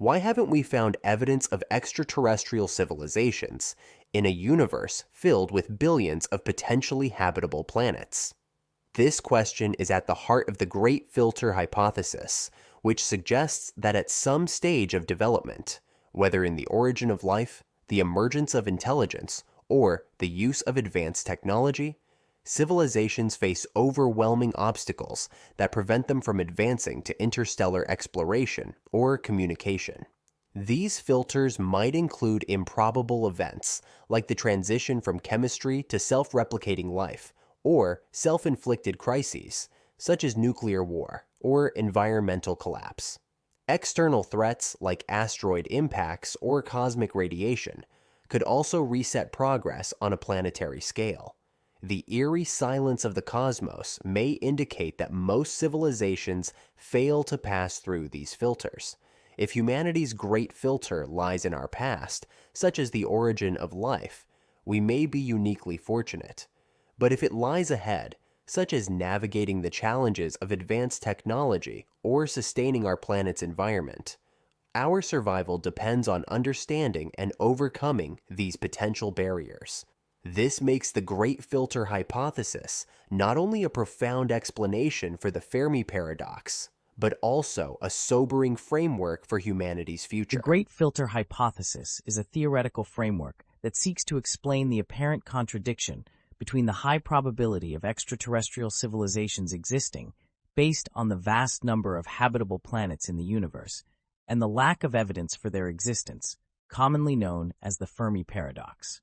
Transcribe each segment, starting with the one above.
Why haven't we found evidence of extraterrestrial civilizations in a universe filled with billions of potentially habitable planets? This question is at the heart of the Great Filter hypothesis, which suggests that at some stage of development, whether in the origin of life, the emergence of intelligence, or the use of advanced technology, civilizations face overwhelming obstacles that prevent them from advancing to interstellar exploration or communication. These filters might include improbable events, like the transition from chemistry to self-replicating life, or self-inflicted crises, such as nuclear war or environmental collapse. External threats like asteroid impacts or cosmic radiation could also reset progress on a planetary scale. The eerie silence of the cosmos may indicate that most civilizations fail to pass through these filters. If humanity's great filter lies in our past, such as the origin of life, we may be uniquely fortunate. But if it lies ahead, such as navigating the challenges of advanced technology or sustaining our planet's environment, our survival depends on understanding and overcoming these potential barriers. This makes the Great Filter hypothesis not only a profound explanation for the Fermi paradox, but also a sobering framework for humanity's future. The Great Filter hypothesis is a theoretical framework that seeks to explain the apparent contradiction between the high probability of extraterrestrial civilizations existing based on the vast number of habitable planets in the universe and the lack of evidence for their existence, commonly known as the Fermi paradox.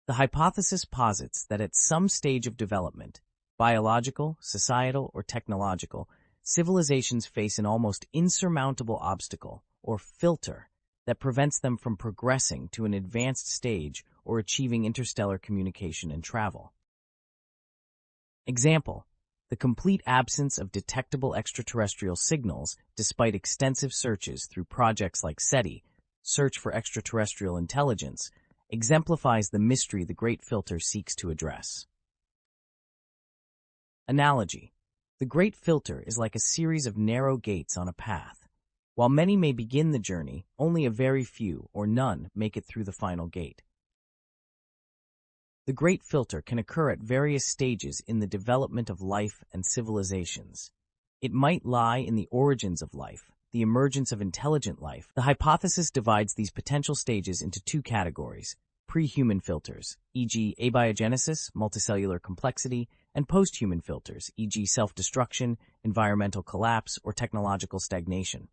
The hypothesis posits that at some stage of development, biological, societal, or technological, civilizations face an almost insurmountable obstacle, or filter, that prevents them from progressing to an advanced stage or achieving interstellar communication and travel. Example: the complete absence of detectable extraterrestrial signals despite extensive searches through projects like SETI, Search for Extraterrestrial Intelligence, exemplifies the mystery the Great Filter seeks to address. Analogy: the Great Filter is like a series of narrow gates on a path. While many may begin the journey, only a very few or none make it through the final gate. The Great Filter can occur at various stages in the development of life and civilizations. It might lie in the origins of life, the emergence of intelligent life. The hypothesis divides these potential stages into two categories: pre-human filters, e.g. abiogenesis, multicellular complexity, and post-human filters, e.g. self-destruction, environmental collapse, or technological stagnation.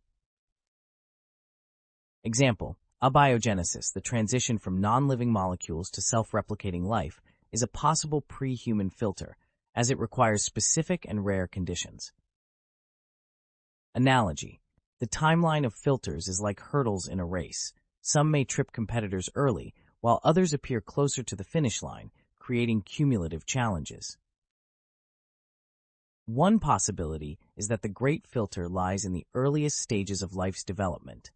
Example: abiogenesis, the transition from non-living molecules to self-replicating life, is a possible pre-human filter, as it requires specific and rare conditions. Analogy: the timeline of filters is like hurdles in a race. Some may trip competitors early, while others appear closer to the finish line, creating cumulative challenges. One possibility is that the Great Filter lies in the earliest stages of life's development.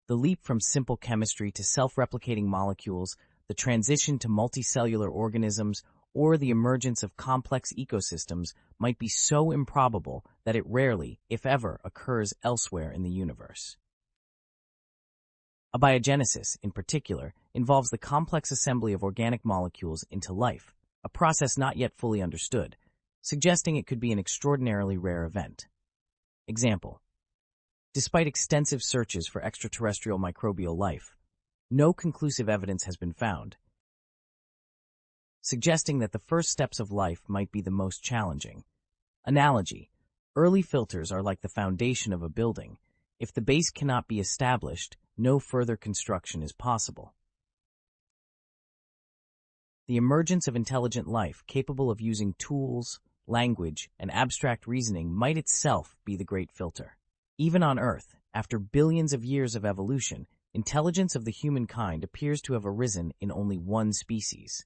The leap from simple chemistry to self-replicating molecules, the transition to multicellular organisms, or the emergence of complex ecosystems might be so improbable that it rarely, if ever, occurs elsewhere in the universe. Abiogenesis, in particular, involves the complex assembly of organic molecules into life, a process not yet fully understood, suggesting it could be an extraordinarily rare event. Example: despite extensive searches for extraterrestrial microbial life, no conclusive evidence has been found, suggesting that the first steps of life might be the most challenging. Analogy: early filters are like the foundation of a building. If the base cannot be established, no further construction is possible. The emergence of intelligent life capable of using tools, language, and abstract reasoning might itself be the Great Filter. Even on Earth, after billions of years of evolution, intelligence of the humankind appears to have arisen in only one species.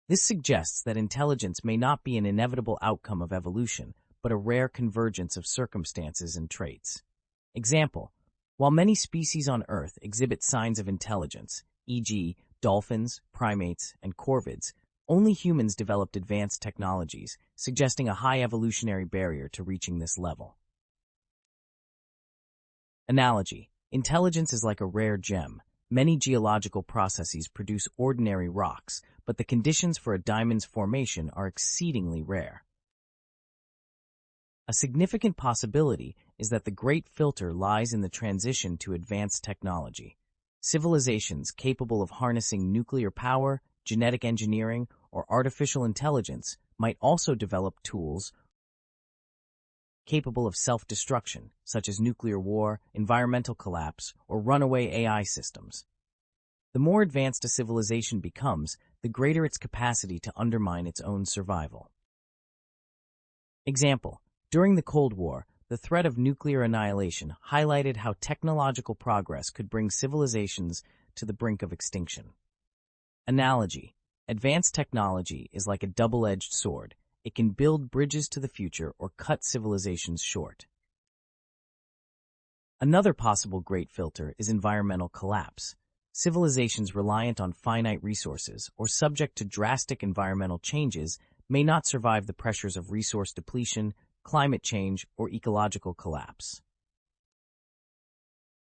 This suggests that intelligence may not be an inevitable outcome of evolution, but a rare convergence of circumstances and traits. Example: while many species on Earth exhibit signs of intelligence, e.g., dolphins, primates, and corvids, only humans developed advanced technologies, suggesting a high evolutionary barrier to reaching this level. Analogy. Intelligence is like a rare gem. Many geological processes produce ordinary rocks, but the conditions for a diamond's formation are exceedingly rare. A significant possibility is that the great filter lies in the transition to advanced technology. Civilizations capable of harnessing nuclear power, genetic engineering, or artificial intelligence might also develop tools capable of self-destruction, such as nuclear war, environmental collapse, or runaway AI systems. The more advanced a civilization becomes, the greater its capacity to undermine its own survival. Example: during the Cold War, the threat of nuclear annihilation highlighted how technological progress could bring civilizations to the brink of extinction. Analogy: advanced technology is like a double-edged sword. It can build bridges to the future or cut civilizations short. Another possible great filter is environmental collapse. Civilizations reliant on finite resources or subject to drastic environmental changes may not survive the pressures of resource depletion, climate change, or ecological collapse.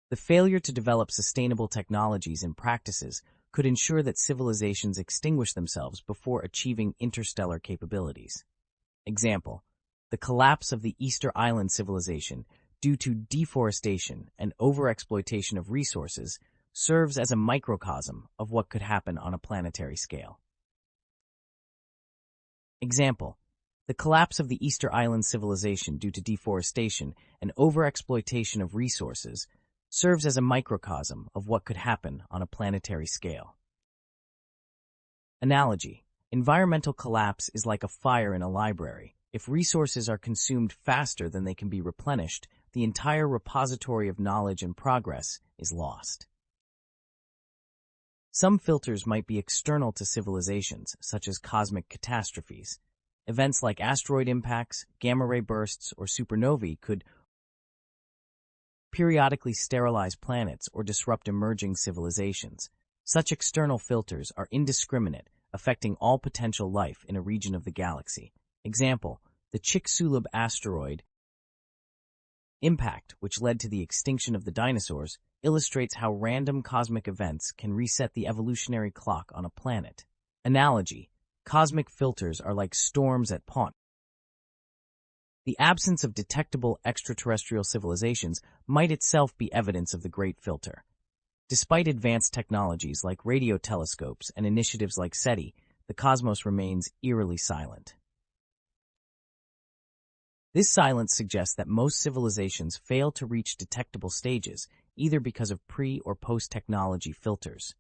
The failure to develop sustainable technologies and practices could ensure that civilizations extinguish themselves before achieving interstellar capabilities. Example: the collapse of the Easter Island civilization due to deforestation and overexploitation of resources serves as a microcosm of what could happen on a planetary scale. Example: the collapse of the Easter Island civilization due to deforestation and overexploitation of resources serves as a microcosm of what could happen on a planetary scale. Analogy: environmental collapse is like a fire in a library. If resources are consumed faster than they can be replenished, the entire repository of knowledge and progress is lost. Some filters might be external to civilizations, such as cosmic catastrophes. Events like asteroid impacts, gamma-ray bursts, or supernovae could periodically sterilize planets or disrupt emerging civilizations. Such external filters are indiscriminate, affecting all potential life in a region of the galaxy. Example: the Chicxulub asteroid impact, which led to the extinction of the dinosaurs, illustrates how random cosmic events can reset the evolutionary clock on a planet. Analogy: cosmic filters are like storms at pawn. The absence of detectable extraterrestrial civilizations might itself be evidence of the Great Filter. Despite advanced technologies like radio telescopes and initiatives like SETI, the cosmos remains eerily silent. This silence suggests that most civilizations fail to reach detectable stages, either because of pre- or post-technology filters.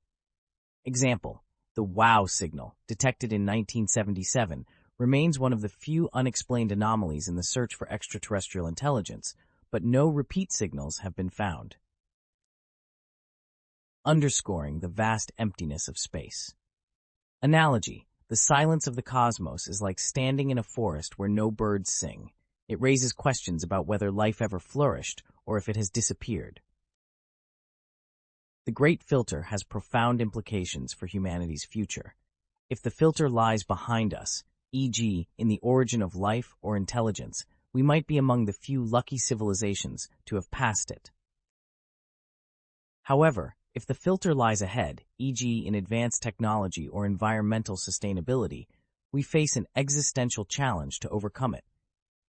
Example: the WOW signal, detected in 1977, remains one of the few unexplained anomalies in the search for extraterrestrial intelligence, but no repeat signals have been found, underscoring the vast emptiness of space. Analogy: the silence of the cosmos is like standing in a forest where no birds sing. It raises questions about whether life ever flourished or if it has disappeared. The Great Filter has profound implications for humanity's future. If the filter lies behind us, e.g., in the origin of life or intelligence, we might be among the few lucky civilizations to have passed it. However, if the filter lies ahead, e.g., in advanced technology or environmental sustainability, we face an existential challenge to overcome it.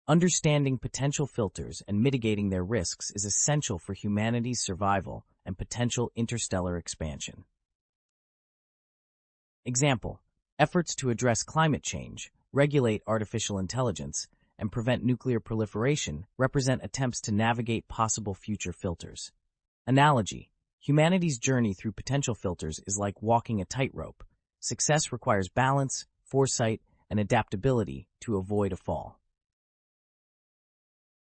Understanding potential filters and mitigating their risks is essential for humanity's survival and potential interstellar expansion. Example: efforts to address climate change, regulate artificial intelligence, and prevent nuclear proliferation represent attempts to navigate possible future filters. Analogy: humanity's journey through potential filters is like walking a tightrope. Success requires balance, foresight, and adaptability to avoid a fall.